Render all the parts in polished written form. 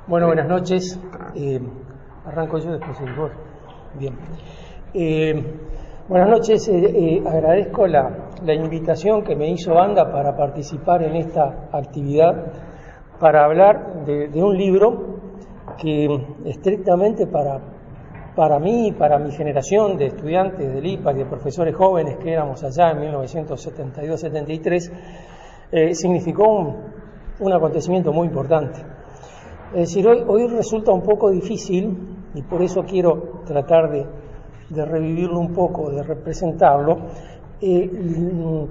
Bueno, buenas noches. Arranco yo, después el vos. Bien. Buenas noches. Agradezco la invitación que me hizo Anga para participar en esta actividad, para hablar de un libro que estrictamente para mí y para mi generación de estudiantes del IPA y de profesores jóvenes que éramos allá en 1972-73, significó un acontecimiento muy importante. Es decir, hoy resulta un poco difícil, y por eso quiero tratar de revivirlo un poco, de representarlo,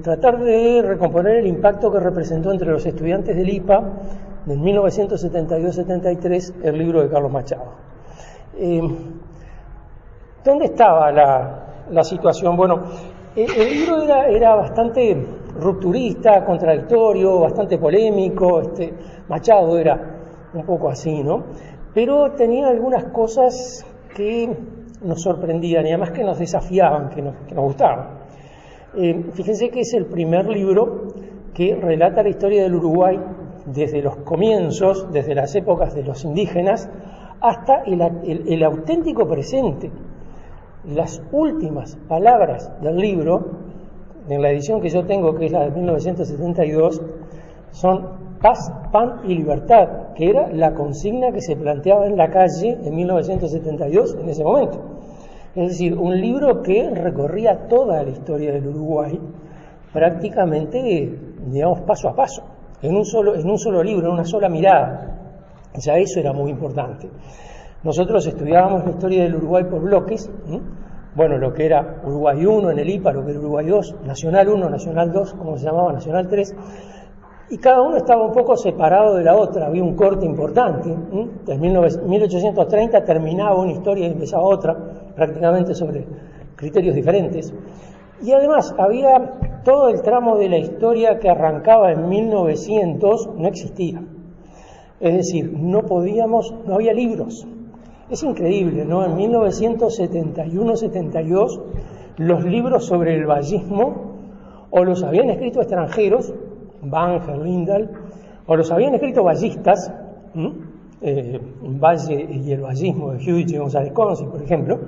tratar de recomponer el impacto que representó entre los estudiantes del IPA en 1972-73 el libro de Carlos Machado. ¿Dónde estaba la situación? Bueno, el libro era bastante rupturista, contradictorio, bastante polémico. Machado era un poco así, ¿no? Pero tenía algunas cosas que nos sorprendían y además que nos desafiaban, que nos gustaban. Fíjense que es el primer libro que relata la historia del Uruguay desde los comienzos, desde las épocas de los indígenas, hasta el auténtico presente. Las últimas palabras del libro, en la edición que yo tengo, que es la de 1972, son paz, pan y libertad, que era la consigna que se planteaba en la calle en 1972, en ese momento. Es decir, un libro que recorría toda la historia del Uruguay, prácticamente, digamos, paso a paso, en un solo libro, en una sola mirada. Ya eso era muy importante. Nosotros estudiábamos la historia del Uruguay por bloques, bueno, lo que era Uruguay 1 en el IPA, lo que era Uruguay 2, Nacional 1, Nacional 2, como se llamaba, Nacional 3, y cada uno estaba un poco separado de la otra, había un corte importante. En 1830 terminaba una historia y empezaba otra, prácticamente sobre criterios diferentes. Y además había todo el tramo de la historia que arrancaba en 1900, no existía. Es decir, no había libros. Es increíble, ¿no? En 1971-72, los libros sobre el vallismo o los habían escrito extranjeros, Banger, Lindal, o los habían escrito vallistas, Valle y el vallismo de Hewitt y González Consi, por ejemplo,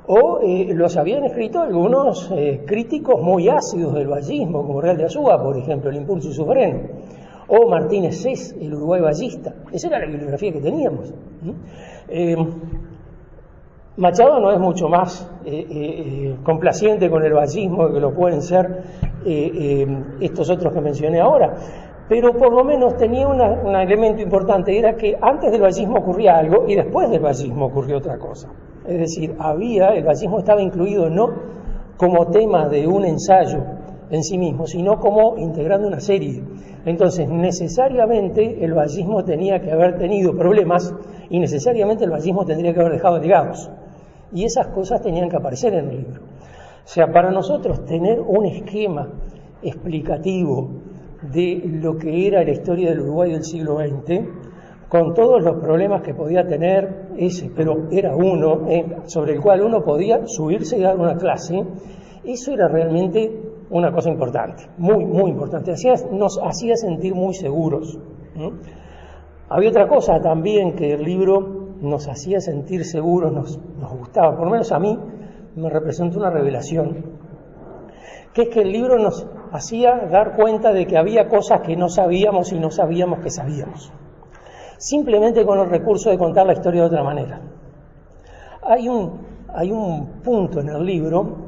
o los habían escrito algunos críticos muy ácidos del vallismo, como Real de Azúa, por ejemplo, El impulso y su freno, o Martínez Cés, el Uruguay vallista. Esa era la bibliografía que teníamos. Machado no es mucho más complaciente con el vallismo que lo pueden ser estos otros que mencioné ahora, pero por lo menos tenía un elemento importante, era que antes del vallismo ocurría algo y después del vallismo ocurrió otra cosa. Es decir, el vallismo estaba incluido no como tema de un ensayo en sí mismo, sino como integrando una serie. Entonces, necesariamente el vallismo tenía que haber tenido problemas y necesariamente el vallismo tendría que haber dejado legados. Y esas cosas tenían que aparecer en el libro. O sea, para nosotros tener un esquema explicativo de lo que era la historia del Uruguay del siglo XX, con todos los problemas que podía tener pero era uno, sobre el cual uno podía subirse y dar una clase, eso era realmente una cosa importante, muy, muy importante. Nos hacía sentir muy seguros. Había otra cosa también que el libro nos hacía sentir seguros, nos gustaba, por lo menos a mí me representó una revelación, que es que el libro nos hacía dar cuenta de que había cosas que no sabíamos y no sabíamos que sabíamos, simplemente con el recurso de contar la historia de otra manera. Hay un punto en el libro,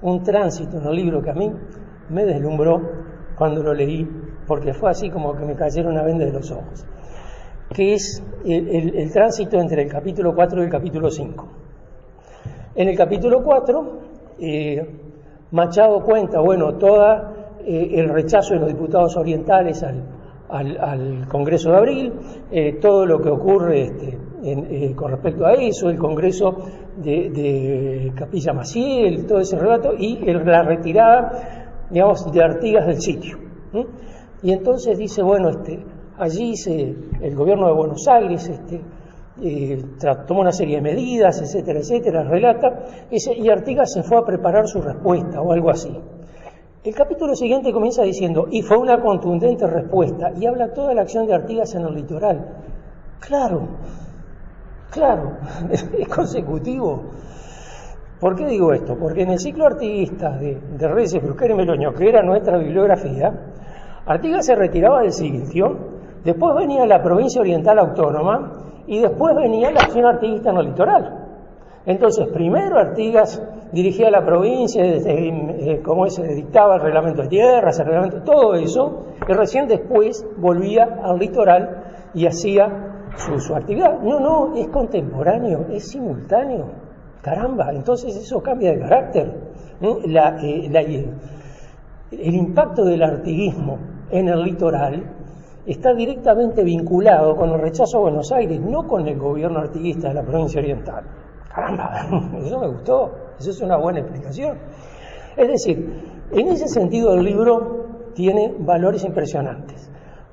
un tránsito en el libro que a mí me deslumbró cuando lo leí, porque fue así como que me cayeron una venda de los ojos, que es el tránsito entre el capítulo 4 y el capítulo 5. En el capítulo 4, Machado cuenta, todo el rechazo de los diputados orientales al Congreso de Abril, todo lo que ocurre con respecto a eso, el Congreso de Capilla Maciel, todo ese relato, y la retirada, digamos, de Artigas del sitio. Y entonces dice, allí el gobierno de Buenos Aires tomó una serie de medidas, etcétera, relata, y Artigas se fue a preparar su respuesta o algo así. El capítulo siguiente comienza diciendo, y fue una contundente respuesta, y habla toda la acción de Artigas en el litoral, Claro, es consecutivo. ¿Por qué digo esto? Porque en el ciclo artiguista de Reyes, Brusquer y Meloño, que era nuestra bibliografía, Artigas se retiraba del sitio, después venía la provincia oriental autónoma y después venía la acción artiguista en el litoral. Entonces, primero Artigas dirigía la provincia, como se dictaba el reglamento de tierras, el reglamento, todo eso, y recién después volvía al litoral y hacía su actividad. No, es contemporáneo, es simultáneo. Caramba, entonces eso cambia de carácter. El impacto del artiguismo en el litoral está directamente vinculado con el rechazo a Buenos Aires, no con el gobierno artiguista de la provincia oriental. Caramba, eso me gustó, eso es una buena explicación. Es decir, en ese sentido el libro tiene valores impresionantes.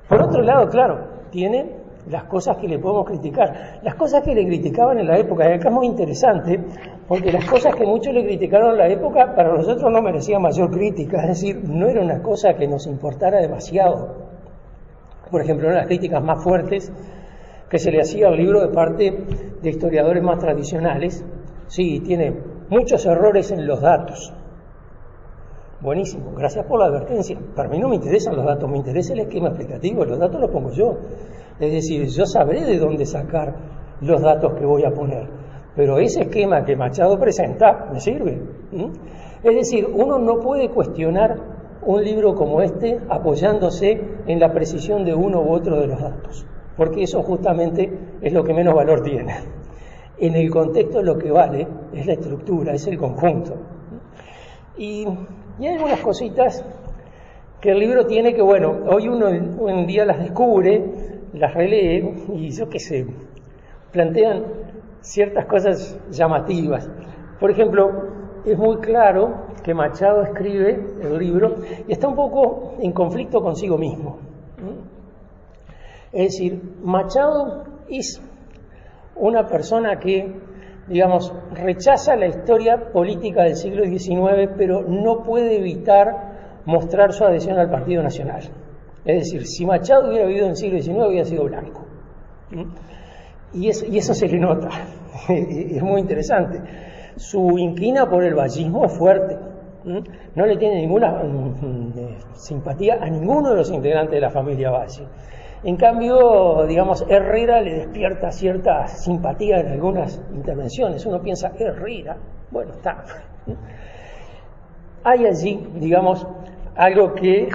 Por otro lado, claro, tiene las cosas que le podemos criticar. Las cosas que le criticaban en la época, y acá es muy interesante, porque las cosas que muchos le criticaron en la época, para nosotros no merecían mayor crítica, es decir, no era una cosa que nos importara demasiado. Por ejemplo, una de las críticas más fuertes que se le hacía al libro de parte de historiadores más tradicionales, sí, tiene muchos errores en los datos. Buenísimo, gracias por la advertencia. Para mí no me interesan los datos, me interesa el esquema explicativo, los datos los pongo yo. Es decir, yo sabré de dónde sacar los datos que voy a poner, pero ese esquema que Machado presenta me sirve. Es decir, uno no puede cuestionar un libro como este apoyándose en la precisión de uno u otro de los datos, porque eso justamente es lo que menos valor tiene. En el contexto lo que vale es la estructura, es el conjunto. Y hay algunas cositas que el libro tiene que, bueno, hoy uno en día las descubre, las relee y yo qué sé, plantean ciertas cosas llamativas. Por ejemplo, es muy claro que Machado escribe el libro y está un poco en conflicto consigo mismo. Es decir, Machado es una persona que, digamos, rechaza la historia política del siglo XIX, pero no puede evitar mostrar su adhesión al Partido Nacional. Es decir, si Machado hubiera vivido en el siglo XIX, hubiera sido blanco. Y eso se le nota. Es muy interesante. Su inquina por el vallismo es fuerte. No le tiene ninguna simpatía a ninguno de los integrantes de la familia Valle. En cambio, digamos, Herrera le despierta cierta simpatía en algunas intervenciones. Uno piensa, Herrera, bueno, está. Hay allí, digamos, algo que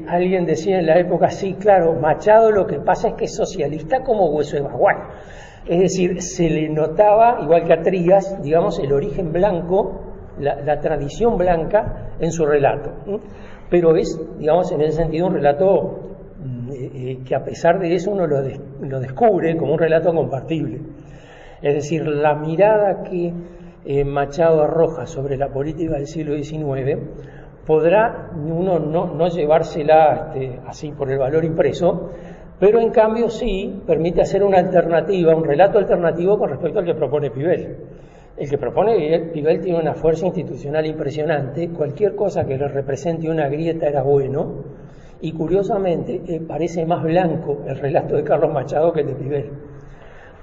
alguien decía en la época, sí, claro, Machado lo que pasa es que es socialista como Hueso de Bagual. Es decir, se le notaba, igual que a Trías, digamos, el origen blanco, la tradición blanca en su relato. Pero es, digamos, en ese sentido un relato que a pesar de eso uno lo descubre como un relato compartible. Es decir, la mirada que Machado arroja sobre la política del siglo XIX podrá uno no llevársela así por el valor impreso, pero en cambio sí permite hacer una alternativa, un relato alternativo con respecto al que propone Pibel. El que propone Pibel tiene una fuerza institucional impresionante, cualquier cosa que le represente una grieta era bueno, y curiosamente parece más blanco el relato de Carlos Machado que el de Pibel.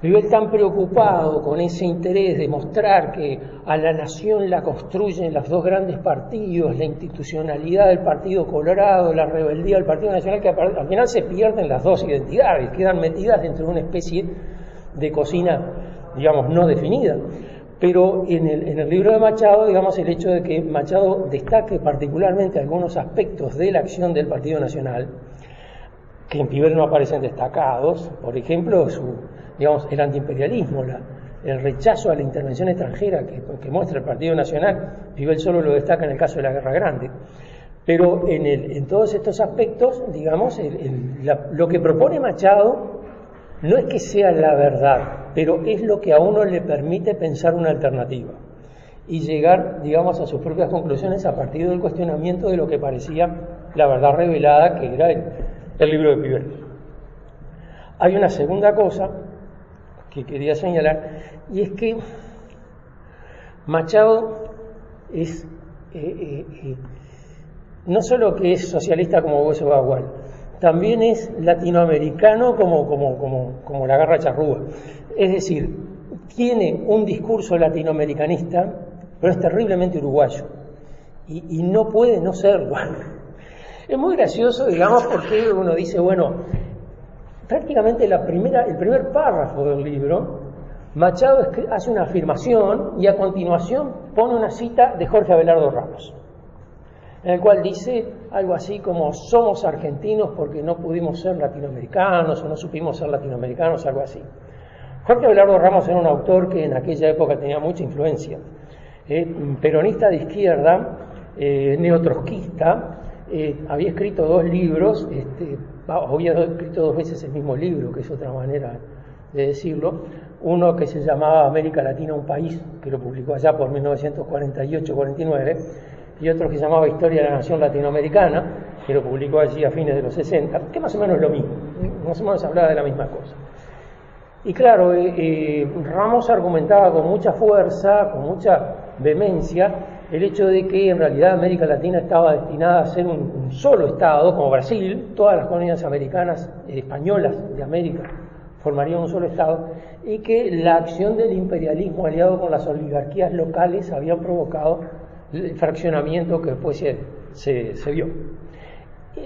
Pibel tan preocupado con ese interés de mostrar que a la nación la construyen los dos grandes partidos, la institucionalidad del Partido Colorado, la rebeldía del Partido Nacional, que al final se pierden las dos identidades, quedan metidas dentro de una especie de cocina, digamos, no definida. Pero en el libro de Machado, digamos, el hecho de que Machado destaque particularmente algunos aspectos de la acción del Partido Nacional, que en Pibel no aparecen destacados, por ejemplo, digamos, el antiimperialismo, el rechazo a la intervención extranjera que muestra el Partido Nacional, Pibel solo lo destaca en el caso de la Guerra Grande. Pero en todos estos aspectos, digamos, lo que propone Machado no es que sea la verdad, pero es lo que a uno le permite pensar una alternativa y llegar, digamos, a sus propias conclusiones a partir del cuestionamiento de lo que parecía la verdad revelada, que era el libro de Pibel. Hay una segunda cosa que quería señalar, y es que Machado es no solo que es socialista como Hueso Bagual, también es latinoamericano como la garra charrúa. Es decir, tiene un discurso latinoamericanista, pero es terriblemente uruguayo. Y no puede no serlo. Es muy gracioso, digamos, porque uno dice, bueno, prácticamente el primer párrafo del libro, Machado hace una afirmación y a continuación pone una cita de Jorge Abelardo Ramos, en el cual dice algo así como somos argentinos porque no pudimos ser latinoamericanos o no supimos ser latinoamericanos, algo así. Jorge Abelardo Ramos era un autor que en aquella época tenía mucha influencia, peronista de izquierda, neotrotskista, había escrito 2 libros, había escrito 2 veces el mismo libro, que es otra manera de decirlo, uno que se llamaba América Latina, un país, que lo publicó allá por 1948-49, y otro que se llamaba Historia de la Nación Latinoamericana, que lo publicó allí a fines de los 60, que más o menos es lo mismo, más o menos hablaba de la misma cosa. Y claro, Ramos argumentaba con mucha fuerza, con mucha vehemencia, el hecho de que en realidad América Latina estaba destinada a ser un solo Estado, como Brasil, todas las colonias americanas, españolas de América, formarían un solo Estado, y que la acción del imperialismo aliado con las oligarquías locales habían provocado el fraccionamiento que después se vio.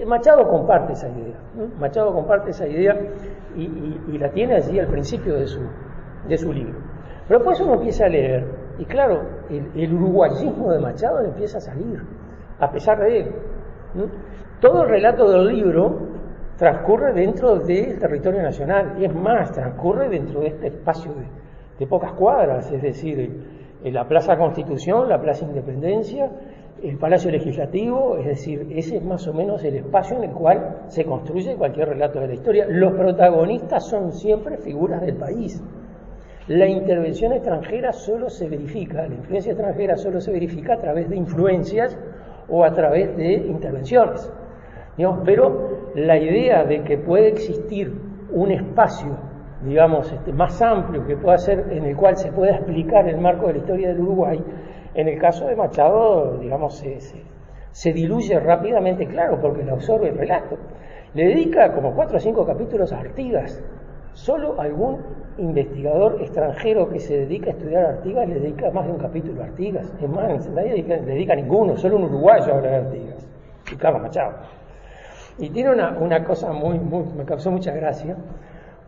Machado comparte esa idea, ¿no? Machado comparte esa idea y la tiene allí al principio de su libro. Pero después uno empieza a leer, y claro, el uruguayismo de Machado le empieza a salir, a pesar de él, ¿no? Todo el relato del libro transcurre dentro del territorio nacional, y es más, transcurre dentro de este espacio de pocas cuadras, es decir, la Plaza Constitución, la Plaza Independencia, el Palacio Legislativo, es decir, ese es más o menos el espacio en el cual se construye cualquier relato de la historia. Los protagonistas son siempre figuras del país. La intervención extranjera solo se verifica, la influencia extranjera solo se verifica a través de influencias o a través de intervenciones. Digamos, pero la idea de que puede existir un espacio, digamos, más amplio que pueda ser, en el cual se pueda explicar el marco de la historia del Uruguay, en el caso de Machado, digamos, se diluye rápidamente, claro, porque lo absorbe el relato. Le dedica como 4 o 5 capítulos a Artigas. Solo algún investigador extranjero que se dedica a estudiar a Artigas le dedica más de un capítulo a Artigas. Es más, nadie le dedica a ninguno, solo un uruguayo habla de Artigas, y Carlos Machado. Y tiene una cosa me causó mucha gracia,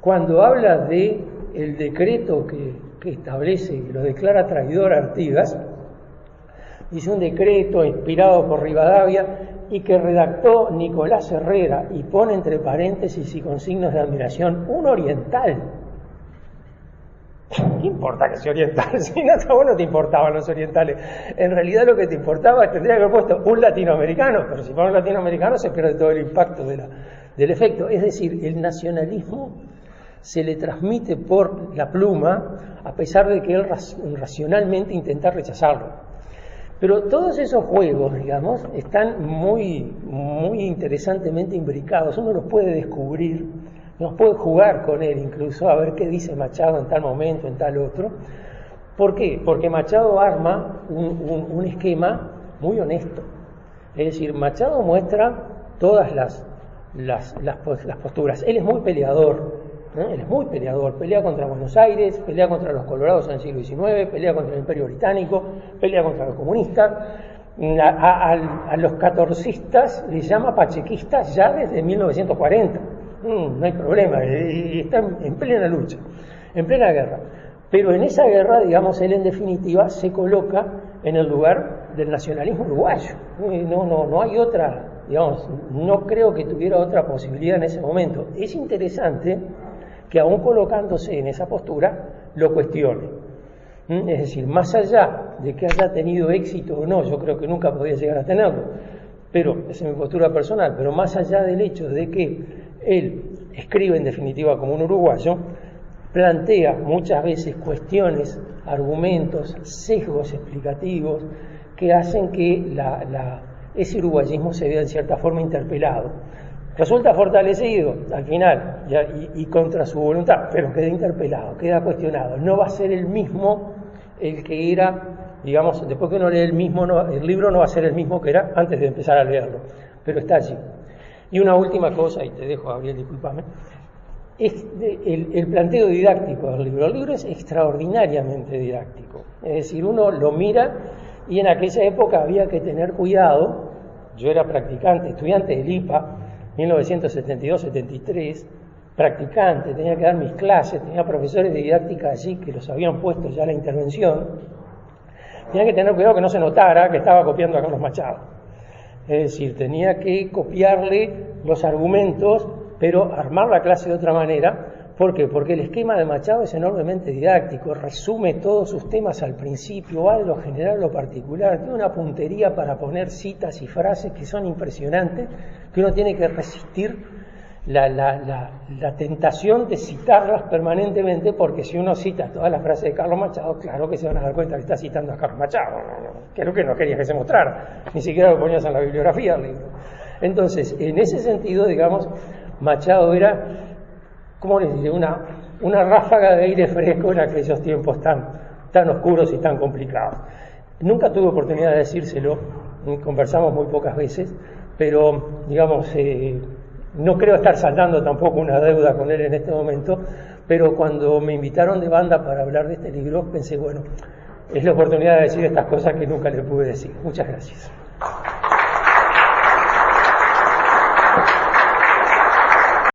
cuando habla de el decreto que establece y lo declara traidor a Artigas. Dice un decreto inspirado por Rivadavia y que redactó Nicolás Herrera, y pone entre paréntesis y con signos de admiración, un oriental. ¿Qué importa que sea oriental? Si no, no te importaban los orientales. En realidad lo que te importaba, tendría que haber puesto un latinoamericano, pero si pone un latinoamericano se pierde todo el impacto del efecto. Es decir, el nacionalismo se le transmite por la pluma, a pesar de que él racionalmente intenta rechazarlo. Pero todos esos juegos, digamos, están muy interesantemente imbricados. Uno los puede descubrir, nos puede jugar con él incluso, a ver qué dice Machado en tal momento, en tal otro. ¿Por qué? Porque Machado arma un esquema muy honesto. Es decir, Machado muestra todas las posturas. Él es muy peleador. Él es muy peleador, pelea contra Buenos Aires, pelea contra los colorados en el siglo XIX, pelea contra el Imperio Británico, pelea contra los comunistas. A los catorcistas les llama pachequistas ya desde 1940. No hay problema, está en plena lucha, en plena guerra. Pero en esa guerra, digamos, él en definitiva se coloca en el lugar del nacionalismo uruguayo. No hay otra, digamos, no creo que tuviera otra posibilidad en ese momento. Es interesante que aún colocándose en esa postura, lo cuestione. Es decir, más allá de que haya tenido éxito o no, yo creo que nunca podía llegar a tenerlo, pero esa es mi postura personal, pero más allá del hecho de que él escribe en definitiva como un uruguayo, plantea muchas veces cuestiones, argumentos, sesgos explicativos que hacen que ese uruguayismo se vea en cierta forma interpelado. Resulta fortalecido al final y contra su voluntad, pero queda interpelado, queda cuestionado. No va a ser el mismo el que era, digamos, después que uno lee el libro no va a ser el mismo que era antes de empezar a leerlo, pero está allí. Y una última cosa, y te dejo, Gabriel, discúlpame, es el planteo didáctico del libro. El libro es extraordinariamente didáctico, es decir, uno lo mira y en aquella época había que tener cuidado. Yo era practicante, estudiante del IPA, 1972-73, practicante, tenía que dar mis clases, tenía profesores de didáctica allí que los habían puesto ya a la intervención. Tenía que tener cuidado que no se notara que estaba copiando a Carlos Machado. Es decir, tenía que copiarle los argumentos, pero armar la clase de otra manera. ¿Por qué? Porque el esquema de Machado es enormemente didáctico, resume todos sus temas al principio, va de lo general a lo particular, tiene una puntería para poner citas y frases que son impresionantes, que uno tiene que resistir la tentación de citarlas permanentemente, porque si uno cita todas las frases de Carlos Machado, claro que se van a dar cuenta que está citando a Carlos Machado, que es lo que no quería que se mostrara, ni siquiera lo ponías en la bibliografía del libro. Entonces, en ese sentido, digamos, Machado era, ¿cómo les diré?, una ráfaga de aire fresco en aquellos tiempos tan oscuros y tan complicados. Nunca tuve oportunidad de decírselo, conversamos muy pocas veces, pero, digamos, no creo estar saldando tampoco una deuda con él en este momento, pero cuando me invitaron de banda para hablar de este libro, pensé, bueno, es la oportunidad de decir estas cosas que nunca le pude decir. Muchas gracias.